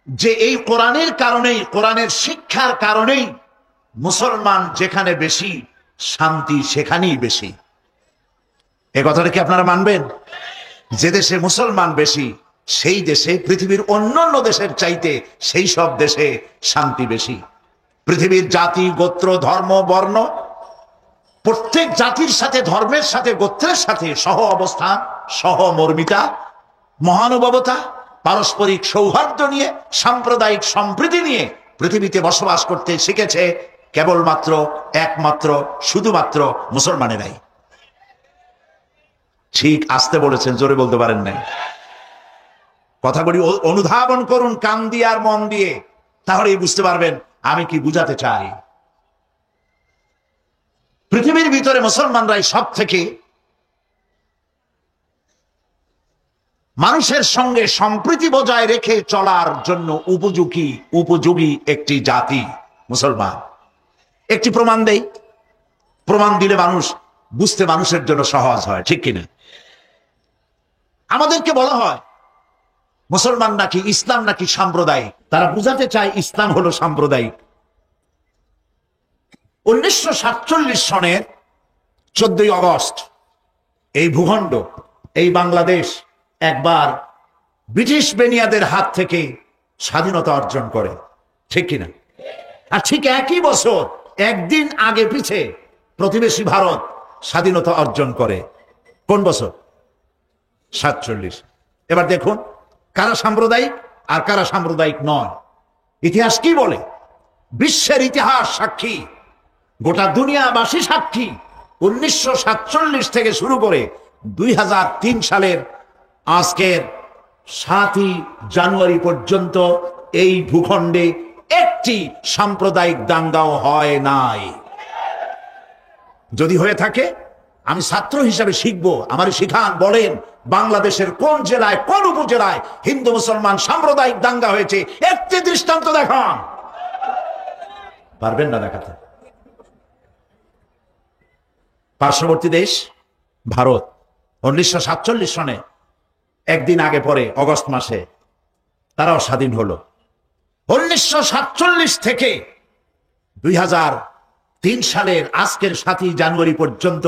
যে এই কোরআনের কারণেই, কোরআনের শিক্ষার কারণেই মুসলমান যেখানে বেশি, শান্তি সেখানেই বেশি। এ কথাটা কি আপনারা মানবেন? যে দেশে মুসলমান বেশি, সেই দেশে পৃথিবীর অন্যান্য দেশের চাইতে সেই সব দেশে শান্তি বেশি। পৃথিবীর জাতি, গোত্র, ধর্ম, বর্ণ, প্রত্যেক জাতির সাথে, ধর্মের সাথে, গোত্রের সাথে সহ অবস্থান, সহমর্মিতা, মহানুভবতা, পারস্পরিক সৌহার্দ্য নিয়ে, সাম্প্রদায়িক সম্প্রীতি নিয়ে পৃথিবীতে বসবাস করতে শিখেছে কেবলমাত্র, একমাত্র, শুধুমাত্র মুসলমানেরাই। ঠিক আসতে বলেছেন, জোরে বলতে পারেন নাই। কথাগুলি অনুধাবন করুন কান দিয়ে আর মন দিয়ে, তাহলেই বুঝতে পারবেন আমি কি বুঝাতে চাই? পৃথিবীর ভিতরে মুসলমানরাই সব থেকে মানুষের সঙ্গে সম্প্রীতি বজায় রেখে চলার জন্য উপযোগী একটি জাতি মুসলমান। একটি প্রমাণ দেই, প্রমাণ দিলে মানুষ বুঝতে মানুষের জন্য সহজ হয়, ঠিক কিনা? আমাদেরকে বলা হয় মুসলমান নাকি ইসলাম নাকি সাম্প্রদায়িক। তারা বুঝাতে চায় ইসলাম হলো সাম্প্রদায়িক। 1947 সনের 14 আগস্ট এই ভূখণ্ড, এই বাংলাদেশ একবার ব্রিটিশ বেনিয়াদের হাত থেকে স্বাধীনতা অর্জন করে, ঠিক কিনা? আর ঠিক একই বছর একদিন আগে পিছে প্রতিবেশী ভারত স্বাধীনতা অর্জন করে। কোন বছর? 47। এবার দেখুন কারা সাম্প্রদায়িক আর কারা সাম্প্রদায়িক নয়। ইতিহাস কি বলে? বিশ্বের ইতিহাস সাক্ষী, গোটা দুনিয়াবাসী সাক্ষী। 1947 থেকে শুরু করে 2003 সালের আজকের 7ই জানুয়ারি পর্যন্ত এই ভূখণ্ডে একটি সাম্প্রদায়িক দাঙ্গাও হয় নাই। যদি হয়ে থাকে আমি ছাত্র হিসাবে শিখবো, আমার শিখান, বলেন বাংলাদেশের কোন জেলায় কোন উপজেলায় হিন্দু মুসলমান সাম্প্রদায়িক দাঙ্গা হয়েছে, একটি দৃষ্টান্ত দেখান। পারবেন না দেখাতে। পার্শ্ববর্তী দেশ ভারত 1947 সনে একদিন আগে পরে অগস্ট মাসে তারাও স্বাধীন হলো। 1947 থেকে 2003 সালের আজকের 7ই জানুয়ারি পর্যন্ত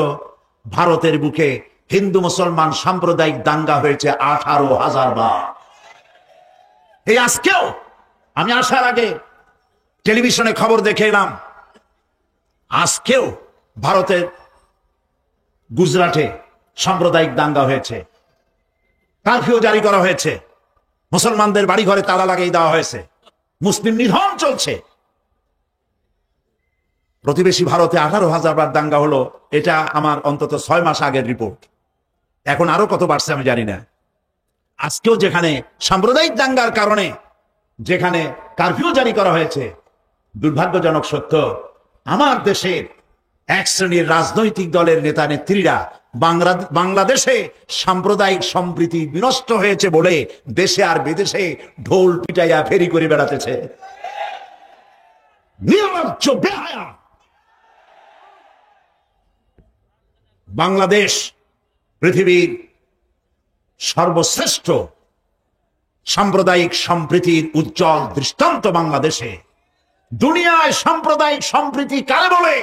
ভারতের বুকে হিন্দু মুসলমান সাম্প্রদায়িক দাঙ্গা হয়েছে 18,000 বার। এই আজকেও আমি আসার আগে টেলিভিশনে খবর দেখে এলাম, আজকেও ভারতের গুজরাটে সাম্প্রদায়িক দাঙ্গা হয়েছে, কারফিউ জারি করা হয়েছে, মুসলমানদের বাড়ি ঘরে তালা লাগিয়ে দেওয়া হয়েছে, মুসলিম নিধন চলছে। প্রতিবেশী ভারতে 18,000 বার দাঙ্গা হলো, এটা আমার অন্তত 6 মাস আগের রিপোর্ট। এখন আরো কত বাড়ছে আমি জানি না। আজকেও যেখানে সাম্প্রদায়িক দাঙ্গার কারণে যেখানে কারফিউ জারি করা হয়েছে, দুর্ভাগ্যজনক সত্য আমার দেশের এক শ্রেণীর রাজনৈতিক দলের নেতা নেত্রীরা বাংলাদেশে সাম্প্রদায়িক সম্প্রীতি বিনষ্ট হয়েছে বলে দেশে আর বিদেশে ঢোল পিটাইয়া ফেরি করে বেড়াতেছে। নির্লজ্জ বেহায়া। বাংলাদেশ পৃথিবীর সর্বশ্রেষ্ঠ সাম্প্রদায়িক সম্প্রীতির উজ্জ্বল দৃষ্টান্ত। বাংলাদেশে দুনিয়ায় সাম্প্রদায়িক সম্প্রীতি কারে বলে?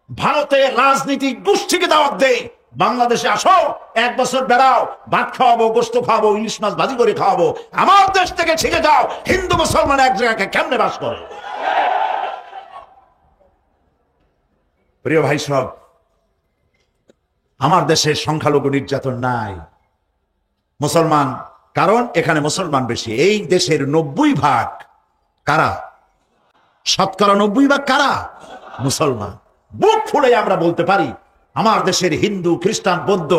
ভারতের রাজনীতিক গোষ্ঠীকে দাওয়াত দেয়, বাংলাদেশে আসো, 1 বছর বেড়াও, ভাত খাওয়াবো, গোস্ত খাওয়াবো, ইলিশ মাছ ভাজি করে খাওয়াবো, আমার দেশ থেকে শিখে যাও হিন্দু মুসলমান এক জায়গায় কেমনে বাস করে। প্রিয় ভাই সব, আমার দেশে সংখ্যালঘু নির্যাতন নাই, মুসলমান, কারণ এখানে মুসলমান বেশি। এই দেশের 90% কারা? শতকরা 90% কারা? মুসলমান। বুক ফুলে আমরা বলতে পারি আমার দেশের হিন্দু, খ্রিস্টান, বৌদ্ধ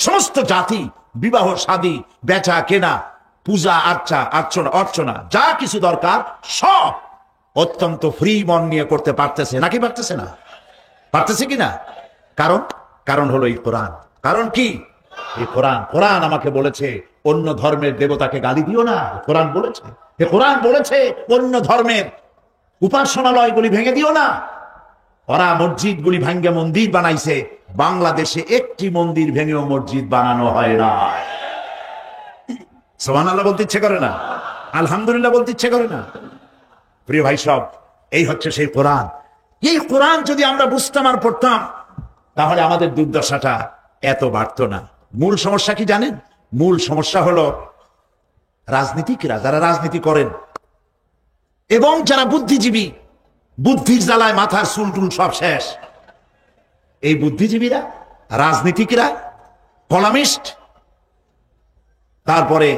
সমস্ত জাতি বিবাহ শাদী, বেচা কেনা, পূজা অর্চনা যা কিছু দরকার সব অত্যন্ত ফ্রি মন নিয়ে করতে পারতেছে নাকি? পারতেছে না? পারতেছে কিনা? কারণ হলো এই কোরআন। কারণ কি? এই কোরআন আমাকে বলেছে অন্য ধর্মের দেবতাকে গালি দিও না। কোরআন বলেছে, কোরআন বলেছে অন্য ধর্মের উপাসনালয়গুলি ভেঙে দিও না। ওরা মসজিদগুলি ভেঙে মন্দির বানাইছে, বাংলাদেশে একটি মন্দির ভেঙেও মসজিদ বানানো হয় না। সুবহানাল্লাহ বলতে ইচ্ছে করে না? আলহামদুলিল্লাহ বলতে ইচ্ছে করে না? প্রিয় ভাই সব, এই হচ্ছে সেই কোরআন। এই কোরআন যদি আমরা বুঝতাম আর পড়তাম তাহলে আমাদের দুর্দশাটা এত বাড়তো না। মূল সমস্যা কি জানেন? মূল সমস্যা হলো রাজনীতিকরা, যারা রাজনীতি করেন এবং যারা বুদ্ধিজীবী, বুদ্ধির জ্বালায় মাথার চুল টুল সব শেষ। এই বুদ্ধিজীবীরা, রাজনীতিকরা, কলামিস্ট, তারপরে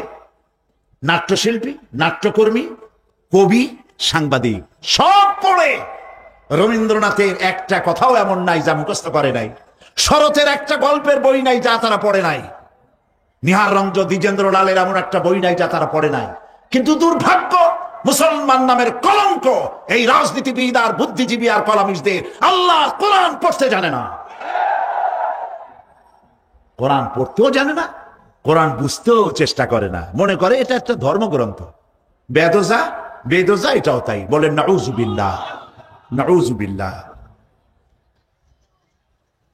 নাট্যশিল্পী, নাট্যকর্মী, কবি, সাংবাদিক সব পড়ে রবীন্দ্রনাথের একটা কথাও এমন নাই যা মুখস্থ করে নাই, শরতের একটা গল্পের বই নাই যা তারা পড়ে নাই, নিহার রঞ্জন দ্বিজেন্দ্র লালের এমন একটা বই নাই যা তারা পড়ে নাই। কিন্তু দুর্ভাগ্য, মুসলমান নামের কলঙ্ক এই রাজনীতিবিদ আর বুদ্ধিজীবী আর কলামিস্টদের। আল্লাহ কোরআন পড়তে জানে না, কোরআন পড়তেও জানে না, কোরআন বুঝতেও চেষ্টা করে না, মনে করে এটা একটা ধর্মগ্রন্থ। বেদোজা বেদোজা এটাও তাই। বলেন নাউজুবিল্লাহ, নাউজুবিল্লাহ।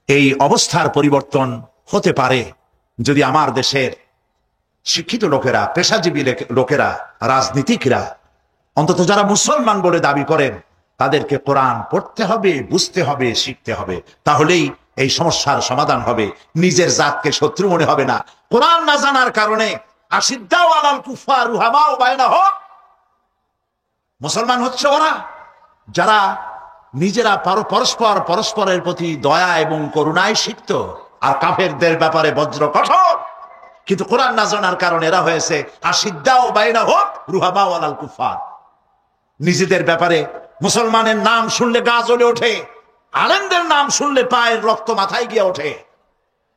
এই অবস্থার পরিবর্তন হতে পারে যদি আমার দেশের শিক্ষিত লোকেরা, পেশাজীবী লোকেরা, রাজনীতিকরা, অন্তত যারা মুসলমান বলে দাবি করেন, তাদেরকে কোরআন পড়তে হবে, বুঝতে হবে, শিখতে হবে। তাহলেই এই সমস্যার সমাধান হবে। নিজের জাতকে শত্রু মনে হবে না। কোরআন না জানার কারণে আশিদ্দাউ আলাল কুফার রুহামাউ বাইনাহুম, মুসলমান হচ্ছে ওরা যারা নিজেরা পরস্পরের প্রতি দয়া এবং করুণায় শিখত, আর কাফেরদের ব্যাপারে বজ্র কঠোর। কিন্তু কোরআন না জানার কারণে এরা হয়েছে আশিদ্দাউ বাইনাহুম রুহামাউ আলাল কুফার। নিজেদের ব্যাপারে মুসলমানের নাম শুনলে গা জ্বলে ওঠে, আলেমদের নাম শুনলে পায়ের রক্ত মাথায় গিয়ে ওঠে।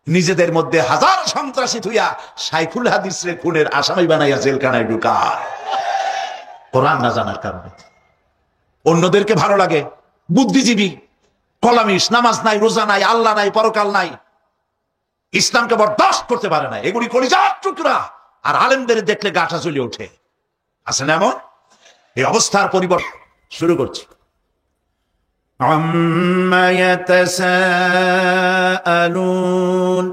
নিজেদের মধ্যে হাজার সন্ত্রাসী থুইয়া সাইফুল হাদিসরে খুনের আসামি বানাইয়া জেলখানায় ঢুকায়, কোরআন না জানার কারণে। অন্যদেরকে ভালো লাগে, বুদ্ধিজীবী, কলামিস্ট, নামাজ নাই, রোজা নাই, আল্লাহ নাই, পরকাল নাই, ইসলামকে বরদাস্ত করতে পারে না, এগুলি কলিজার টুকরা। আর আলেমদের দেখলে গাটা জ্বলে ওঠে। আছে না এমন? এই অবস্থার পরিবর্তন শুরু করছি। عما يتساءلون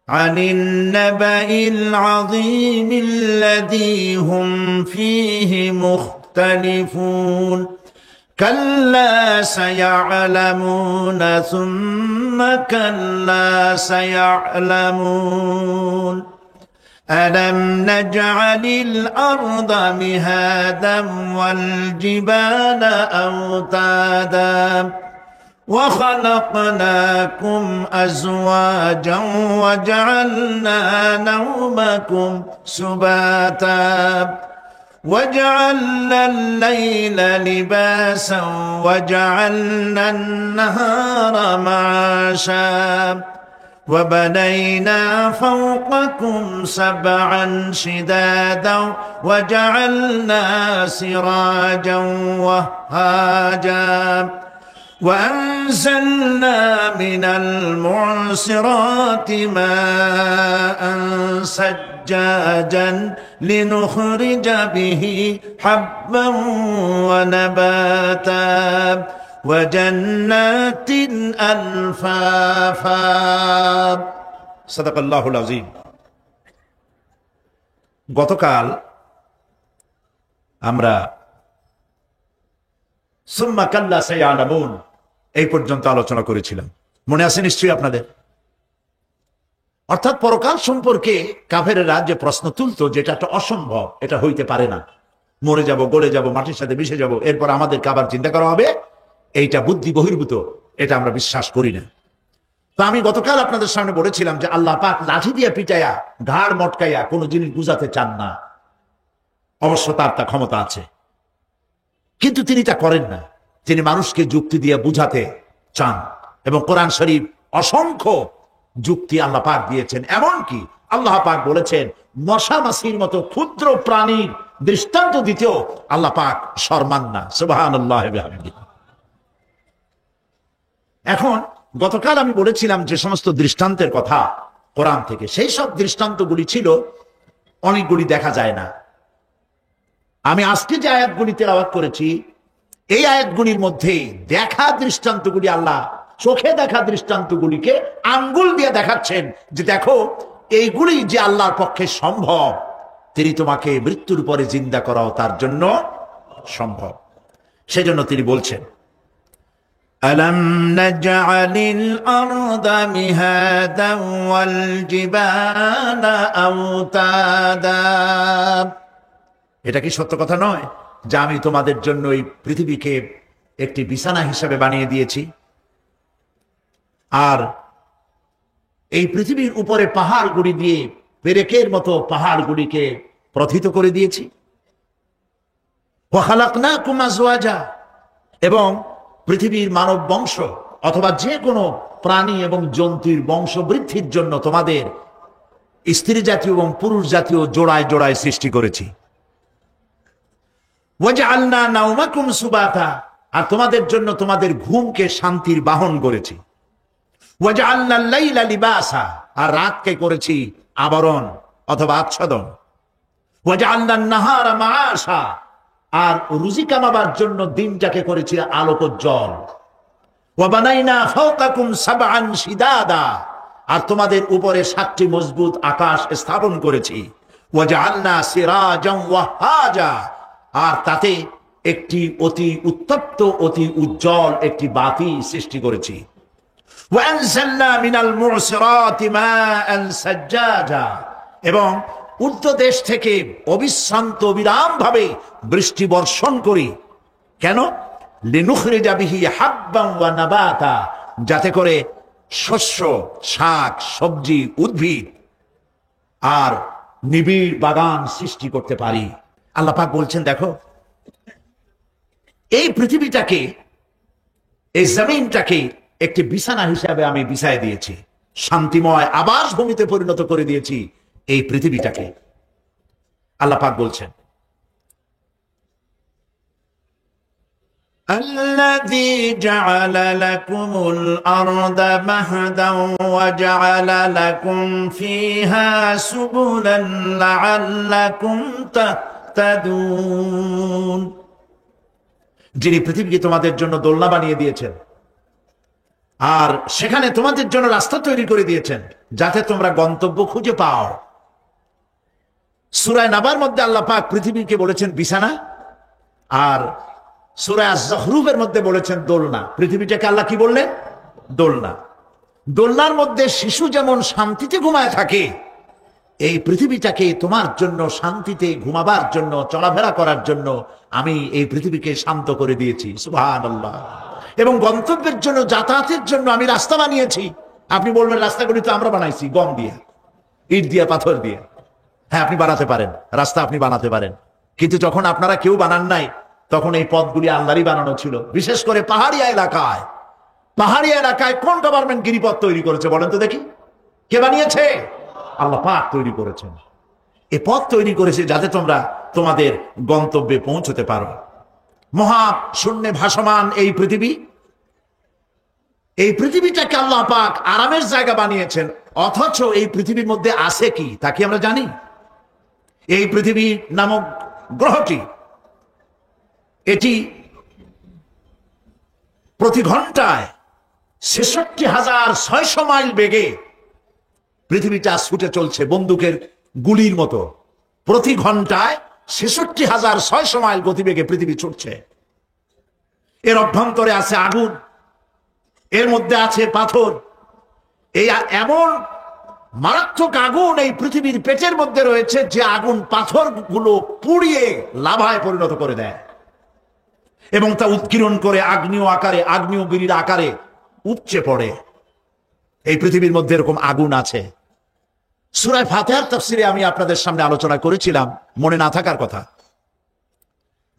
عن النبأ العظيم الذي هم فيه مختلفون كلا سيعلمون ثم كلا سيعلمون ألم نجعل الأرض مهادا والجبال أوتادا وخلقناكم أزواجا وجعلنا نومكم سباتا وجعلنا الليل لباسا وجعلنا النهار معاشا وبنينا فوقكم سبعا شدادا وجعلنا سراجا وهاجا وأنزلنا من المعصرات ماء سجاجا لنخرج به حبا ونباتا وجنات ألفافا صدق الله العظيم। গতকাল আমরা সুম্মা কাল্লা সায়ালামুন এই পর্যন্ত আলোচনা করেছিলাম, মনে আছে নিশ্চয়ই আপনাদের। অর্থাৎ পরকাল সম্পর্কে কাফেরেরা যে প্রশ্ন তুলতো, যেটা একটা অসম্ভব, এটা হইতে পারে না, মরে যাব, গলে যাব, মাটির সাথে মিশে যাব, এরপর আমাদেরকে আবার চিন্তা করা হবে, এইটা বুদ্ধি বহির্ভূত, এটা আমরা বিশ্বাস করি না। তো আমি গতকাল আপনাদের সামনে বলেছিলাম যে আল্লাহ পাক লাঠি দিয়ে পিটাইয়া, ঘাড় মটকাইয়া কোনো জিনিস বুঝাতে চান না। অবশ্য তার তা ক্ষমতা আছে, কিন্তু তিনি তা করেন না। তিনি মানুষকে যুক্তি দিয়ে বুঝাতে চান, এবং কোরআন শরীফ অসংখ্য যুক্তি আল্লাহ পাক দিয়েছেন। এমনকি আল্লাহ পাক বলেছেন মশা মাছির মতো ক্ষুদ্র প্রাণীর দৃষ্টান্ত দিতেও আল্লাহ পাক শরমান না। সুবহানাল্লাহ। এখন গতকাল আমি বলেছিলাম যে সমস্ত দৃষ্টান্তের কথা কোরআন থেকে, সেই সব দৃষ্টান্তগুলি ছিল অনেকগুলি দেখা যায় না। আমি আজকে যে আয়াতগুলি তেলাওয়াত করেছি, এই আয়াতগুলির মধ্যে দেখা দৃষ্টান্তগুলি, আল্লাহ চোখে দেখা দৃষ্টান্তগুলিকে আঙ্গুল দিয়ে দেখাচ্ছেন যে দেখো, এইগুলি যে আল্লাহর পক্ষে সম্ভব, তিনি তোমাকে মৃত্যুর পরে জিন্দা করাও তার জন্য সম্ভব। সেজন্য তিনি বলছেন ألم نجعل الأرض مهادا والجبال أوتادا। এটা কি সত্য কথা নয় যে আমি তোমাদের জন্য এই পৃথিবীকে একটি বিছানা হিসেবে বানিয়ে দিয়েছি, আর এই পৃথিবীর উপরে পাহাড়গুলি দিয়ে পেরেকের মতো পাহাড়গুলিকে প্রথিত করে দিয়েছি। ওয়া খালাকনাকুম আজওয়াজা, এবং পৃথিবীর মানব বংশ অথবা যে কোনো প্রাণী এবং জন্তুর বংশ বৃদ্ধির জন্য তোমাদের স্ত্রী জাতীয় এবং পুরুষ জাতীয় জোড়ায় জোড়ায় সৃষ্টি করেছি। ওয়াজআলনা নাওমাকুম সুবাতা, আর তোমাদের জন্য তোমাদের ঘুমকে শান্তির বাহন করেছি। ওয়াজআলনা লাইলা লিবাসা, আর রাতকে করেছি আবরণ অথবা আচ্ছাদন। ওয়াজআলনা নাহারা মাআশা, আর রুজি কামাবার জন্য দিনটাকে করেছি আলোকোজ্জ্বল। ওয়া বানাইনা ফাওকাকুম সাবআন শিদাদা, আর তোমাদের উপরে 7টি মজবুত আকাশ স্থাপন করেছি। ওয়াজআলনা সিরাজাম ওয়াহাজা, আর তাতে একটি অতি উত্তপ্ত অতি উজ্জ্বল একটি বাতি সৃষ্টি করেছি। ওয়ানজালনা মিনাল মুসিরাতি মাআন সাজ্জাজা, এবং উর্ধ্ব দেশ থেকে অবিশ্রান্ত বিরাম ভাবে বৃষ্টি বর্ষণ করি। কেন? লিনুখরিজা বিহি হাব্বান ওয়া নাবাতা, যাতে করে শস্য, শাক, সবজি, উদ্ভিদ আর নিবিড় বাগান সৃষ্টি করতে পারি। আল্লাহ পাক বলছেন, দেখো এই পৃথিবীটাকে, এই জমিনটাকে একটি বিছানা হিসাবে আমি বিছায় দিয়েছি, শান্তিময় আবাস ভূমিতে পরিণত করে দিয়েছি এই পৃথিবীটাকে। আল্লাহ পাক বলছেন, الذي جعل لكم الأرض مهدا وجعل لكم فيها سبلا لعلكم تهتدون, যিনি পৃথিবীকে তোমাদের জন্য দোলনা বানিয়ে দিয়েছেন আর সেখানে তোমাদের জন্য রাস্তা তৈরি করে দিয়েছেন যাতে তোমরা গন্তব্য খুঁজে পাও। সূরা নাবার মধ্যে আল্লাহ পাক পৃথিবীকে বলেছেন বিছানা, আর সূরা আয-যুখরুফের মধ্যে বলেছেন দোলনা। পৃথিবীটাকে আল্লাহ কি বললেন? দোলনা। দোলনার মধ্যে শিশু যেমন শান্তিতে ঘুমায় থাকে, এই পৃথিবীটাকে তোমার জন্য শান্তিতে ঘুমাবার জন্য, চলাফেরা করার জন্য আমি এই পৃথিবীকে শান্ত করে দিয়েছি। সুবহানাল্লাহ। এবং গন্তব্যের জন্য, যাতায়াতের জন্য আমি রাস্তা বানিয়েছি। আপনি বলবেন রাস্তাগুলি তো আমরা বানাইছি গম দিয়ে, ইট দিয়ে, পাথর দিয়ে। হ্যাঁ, আপনি বানাতে পারেন, রাস্তা আপনি বানাতে পারেন, কিন্তু যখন আপনারা কেউ বানান নাই তখন এই পথগুলি আল্লাহরই বানানো ছিল। বিশেষ করে পাহাড়িয়া এলাকায়, পাহাড়িয়া এলাকায় কোন গভর্নমেন্ট গিরিপথ তৈরি করেছে বলেন তো দেখি? কে বানিয়েছে? আল্লাহ পাক তৈরি করেছেন। এই পথ তৈরি করেছে যাতে তোমরা তোমাদের গন্তব্যে পৌঁছতে পারো। মহা শূন্যে ভাসমান এই পৃথিবী, এই পৃথিবীটাকে আল্লাহ পাক আরামের জায়গা বানিয়েছেন, অথচ এই পৃথিবীর মধ্যে আছে কি তা কি আমরা জানি? এই পৃথিবী নামক গ্রহটি, এটি প্রতি ঘন্টায় 66,600 মাইল বেগে পৃথিবীটা ছুটে চলছে, বন্দুকের গুলির মতো। প্রতি ঘন্টায় 66,600 মাইল গতিবেগে পৃথিবী ছুটছে। এর অভ্যন্তরে আছে আগুন, এর মধ্যে আছে পাথর। এই এমন মারাত্মক আগুন এই পৃথিবীর পেটের মধ্যে রয়েছে যে আগুন পাথরগুলো পুড়িয়ে লাভায় পরিণত করে দেয় এবং তা উৎকিরণ করে আগ্নেয় আকারে, আগ্নেয়গিরির আকারে উপচে পড়ে। এই পৃথিবীর মধ্যে এরকম আগুন আছে। সূরা ফাতিহার তাফসিরে আমি আপনাদের সামনে আলোচনা করেছিলাম, মনে না থাকার কথা।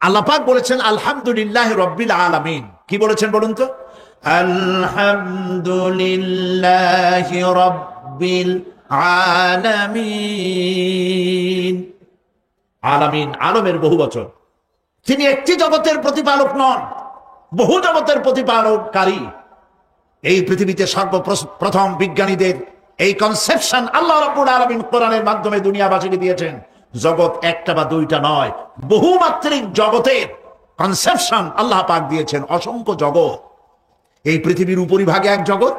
আল্লাহ পাক বলেছেন আলহামদুলিল্লাহি রাব্বিল আলামিন। কি বলেছেন বলুন তো? আলহামদুলিল্লাহি রাব্বিল আলামিন। আলামিন আলমের বহুবচন। তিনি একটি জগতের প্রতিপালক নন, বহু জগতের প্রতিপালককারী। এই পৃথিবীতে সর্বপ্রথম বিজ্ঞানীদের এই কনসেপশন আল্লাহ রাব্বুল আলামিন কোরআনের মাধ্যমে দুনিয়াবাসীকে দিয়েছেন। জগৎ একটা বা দুইটা নয়, বহুমাত্রিক জগতের কনসেপশন আল্লাহ পাক দিয়েছেন, অসংখ্য জগৎ। এই পৃথিবীর উপরিভাগে এক জগৎ,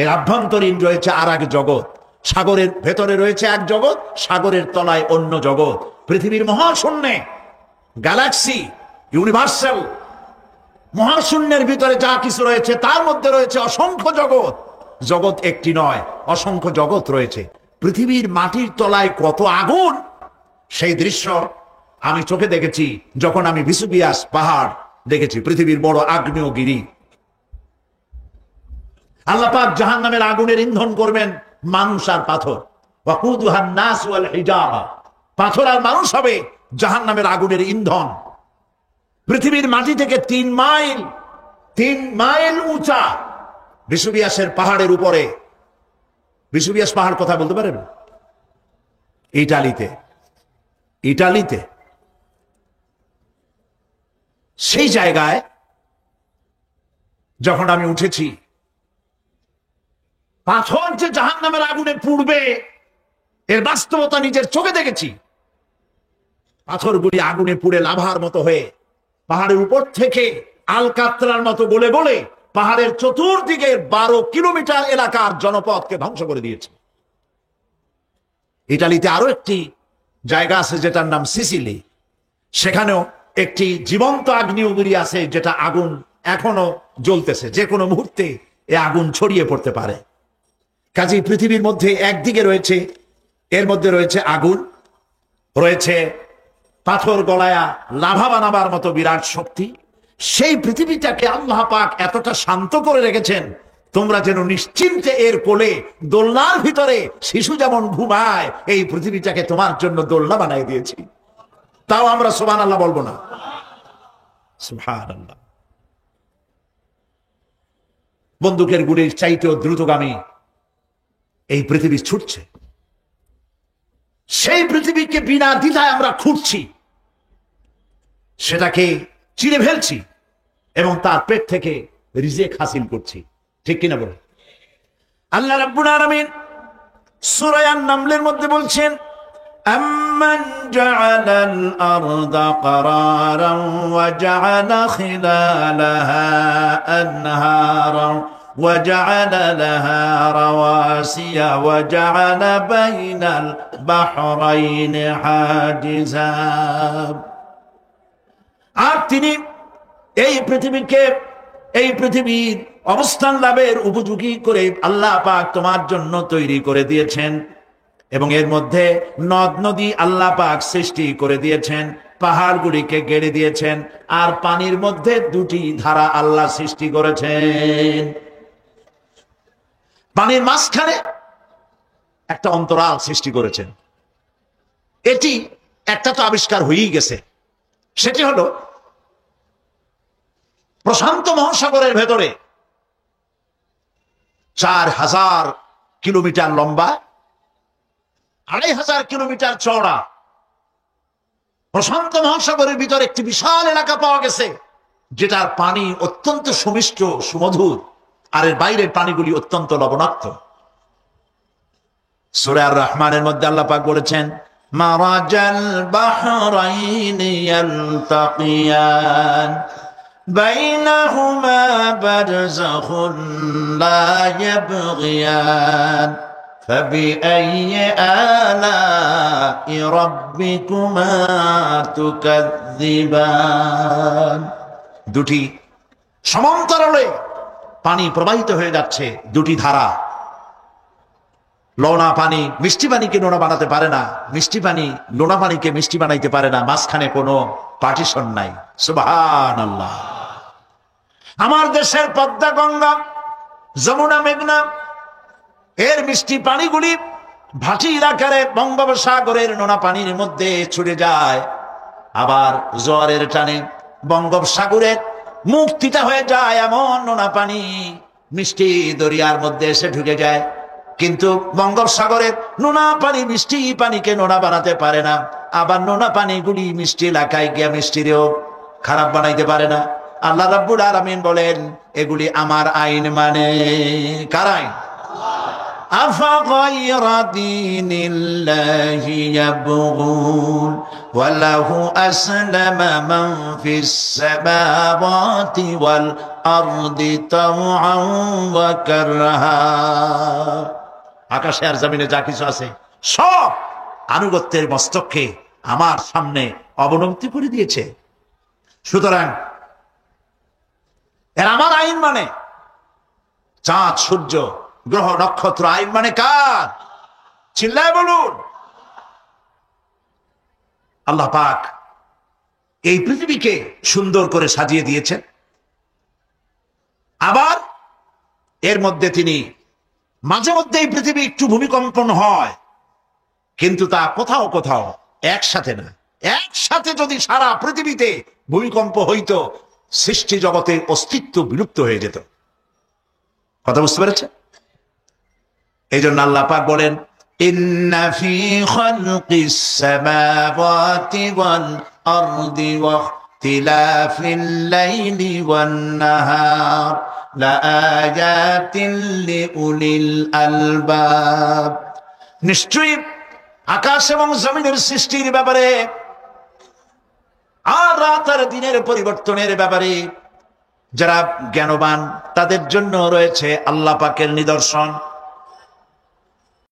এর আভ্যন্তরীণ রয়েছে আর এক জগৎ। সাগরের ভেতরে রয়েছে এক জগৎ, সাগরের তলায় অন্য জগৎ। পৃথিবীর মহাশূন্যে, গ্যালাক্সি, ইউনিভার্সাল মহাশূন্যের ভিতরে যা কিছু রয়েছে তার মধ্যে রয়েছে অসংখ্য জগৎ। জগৎ একটি নয়, অসংখ্য জগৎ রয়েছে। পৃথিবীর মাটির তলায় কত আগুন, সেই দৃশ্য আমি চোখে দেখেছি যখন আমি ভেসুভিয়াস পাহাড় দেখেছি, পৃথিবীর বড় আগ্নেয়গিরি। আল্লাহ পাক জাহান্নামের আগুনের ইন্ধন করবেন মানুষ আর পাথর। ওয়াকুদুহান নাস ওয়াল হিজারা, পাথর আর মানুষ হবে জাহান্নামের আগুনের ইন্ধন। পৃথিবীর মাটি থেকে 3 মাইল উঁচা ভেসুভিয়াসের পাহাড়ের উপরে। ভেসুভিয়াস পাহাড় কথা বলতে পারেন? ইটালিতে। সেই জায়গায় যখন আমি উঠেছি, পাথর যে জাহান্নামের আগুনে পুড়বে এর বাস্তবতা নিজের চোখে দেখেছি। পাথরগুলি আগুনে পুড়ে লাভার মতো হয়ে পাহাড়ের উপর থেকে আলকাতরার মতো গলে গলে পাহাড়ের চতুর্দিকে 12 কিলোমিটার এলাকার জনপদকে ধ্বংস করে দিয়েছে। ইটালিতে আরো একটি জায়গা আছে যেটার নাম সিসিলি, সেখানেও একটি জীবন্ত আগ্নেয়গিরি আছে যেটা আগুন এখনো জ্বলতেছে, যে কোনো মুহূর্তে এ আগুন ছড়িয়ে পড়তে পারে। কাজেই পৃথিবীর মধ্যে একদিকে রয়েছে, এর মধ্যে রয়েছে আগুন, রয়েছে পাথর গলায়া লাভা বানাবার মতো বিরাট শক্তি। সেই পৃথিবীটাকে আল্লাহ পাক এতটা শান্ত করে রেখেছেন, তোমরা যেন নিশ্চিন্তে এর কোলে দোলনার ভিতরে শিশু যেমন ঘুমায়, এই পৃথিবীটাকে তোমার জন্য দোলনা বানিয়ে দিয়েছি। তাও আমরা সুবহানাল্লাহ বলবো না? সুবহানাল্লাহ। বন্দুকের গুলির চাইতেও দ্রুতগামী এই পৃথিবী ছুটছে। সেই পৃথিবীকে বিনা দ্বিধায় আমরা খুঁজছি, সেটাকে চিরে ফেলছি এবং তার পেট থেকে রিজেক হাসিল করছি। ঠিক কিনা বলুন? আল্লাহ রাব্বুল আলামিন সূরা আন-নামলের মধ্যে বলছেন, আম্মান জাআলাল আরদা ক্বারারান ওয়া জাআলা খিলালাহা আনহারান وجعل لها رواسي وجعل بين البحرين حاجزا। আর তিনি এই পৃথিবীর অবস্থান লাভের উপযোগী করে আল্লাহ পাক তোমার জন্য তৈরি করে দিয়েছেন এবং এর মধ্যে নদ নদী আল্লাহ পাক সৃষ্টি করে দিয়েছেন, পাহাড়গুলিকে গেড়ে দিয়েছেন, আর পানির মধ্যে 2টি ধারা আল্লাহ সৃষ্টি করেছেন। পানির মাঝখানে একটা অন্তরাল সৃষ্টি করেছেন। এটি একটা তো আবিষ্কার হয়েই গেছে, সেটি হলো প্রশান্ত মহাসাগরের ভেতরে 4000 কিলোমিটার লম্বা, 2500 কিলোমিটার চওড়া প্রশান্ত মহাসাগরের ভিতরে একটি বিশাল এলাকা পাওয়া গেছে, যেটার পানি অত্যন্ত সুমিষ্ট সুমধুর, আর এর বাইরের পানিগুলি অত্যন্ত লবণাক্ত। সূরা আর-রহমানের মধ্যে আল্লাহ পাক বলেছেন, মারাজাল বাহরাইনি ইয়ালতাকিয়ান বাইনাহুমা বারযাখুন লা ইয়াবগিয়ান ফাবিআইয়ি আলাই রাব্বিকুমা তুকাযযিবান। 2টি সমান্তরালে পানি প্রবাহিত হয়ে যাচ্ছে, 2টি ধারা। লোনা পানি মিষ্টি পানিকে নোনা বানাতে পারে না, মিষ্টি পানি লোনা পানিকে মিষ্টি বানাইতে পারে না, মাঝখানে কোনো পার্টিশন নাই। সুবহানাল্লাহ। আমার দেশের পদ্মা, গঙ্গা, যমুনা, মেঘনা এর মিষ্টি পানিগুলি ভাটি এলাকারে বঙ্গোপসাগরের নোনা পানির মধ্যে ছুটে যায়, আবার জোয়ারের টানে বঙ্গোপসাগরের মুক্তিটা হয়ে যায়, এমন নোনা পানি মিষ্টি দরিয়ার মধ্যে এসে ঢুকে যায়। কিন্তু বঙ্গোপসাগরের নোনা পানি মিষ্টি পানিকে নোনা বানাতে পারে না, আবার নোনা পানিগুলি মিষ্টি এলাকায় গিয়ে মিষ্টিরেও খারাপ বানাইতে পারে না। আল্লাহ রাব্বুল আলামিন বলেন, এগুলি আমার আইন। মানে কার আইন? أفغير دين الله يبغون وله أسلم من في السماوات والأرض طوعا وكرها। আকাশে আর জমিনে যা কিছু আছে সব আনুগত্যের মস্তককে আমার সামনে অবনতি করে দিয়েছে। সুতরাং এর আমার আইন মানে চাঁদ, সূর্য, গ্রহ, নক্ষত্র আইন মানে কার? চিল্লায় বলুন। আল্লাহ পাক এই পৃথিবীকে সুন্দর করে সাজিয়ে দিয়েছেন, আবার এর মধ্যে তিনি মাঝে মধ্যে এই পৃথিবী একটু ভূমিকম্পন হয়, কিন্তু তা কোথাও কোথাও একসাথে না। একসাথে যদি সারা পৃথিবীতে ভূমিকম্প হইতো, সৃষ্টি জগতের অস্তিত্ব বিলুপ্ত হয়ে যেত। কথা বুঝতে পেরেছে? এই জন্য আল্লাহ পাক বলেন, ইন্না ফি খালকিস সামাওয়াতি ওয়াল আরদি ওয়া ইখতিলাফিল লাইলি ওয়ান নাহার লাআয়াতিন লিউলিল আলবাব। নিশ্চয়ই আকাশ এবং জমিনের সৃষ্টির ব্যাপারে আর রাত আর দিনের পরিবর্তনের ব্যাপারে যারা জ্ঞানবান তাদের জন্য রয়েছে আল্লাহ পাকের নিদর্শন।